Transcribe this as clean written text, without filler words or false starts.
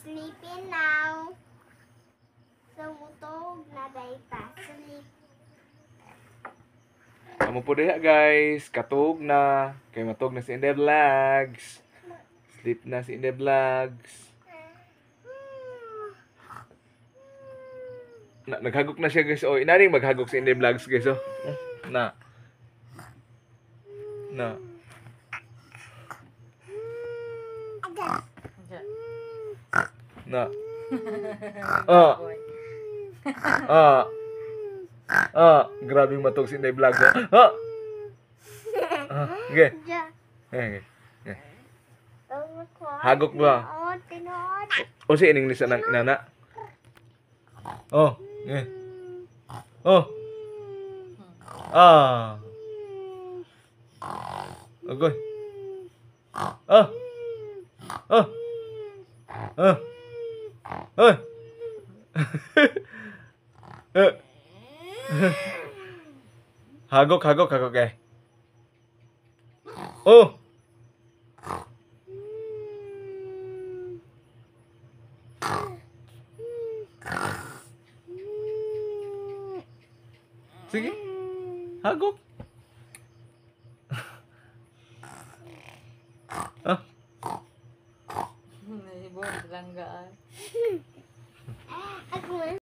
sleeping now. Sumutog na dayta. Sleep. Kamu po diha guys, katug na. Kay matug na si Inde Vlogs. Sleep na si Inde Vlogs. Naghagok na siya guys. Oh, inaring maghagok si Inde Vlogs guys. Oh. Na. Na. Na. Grabe matog si Inde Vlogs. Oh. Okay. Okay. Hagok ba? O si ining lisa ng inana. Oh, eh. Oh. Agoy. Oh. Hagok eh. Oh. Sige. Hagok.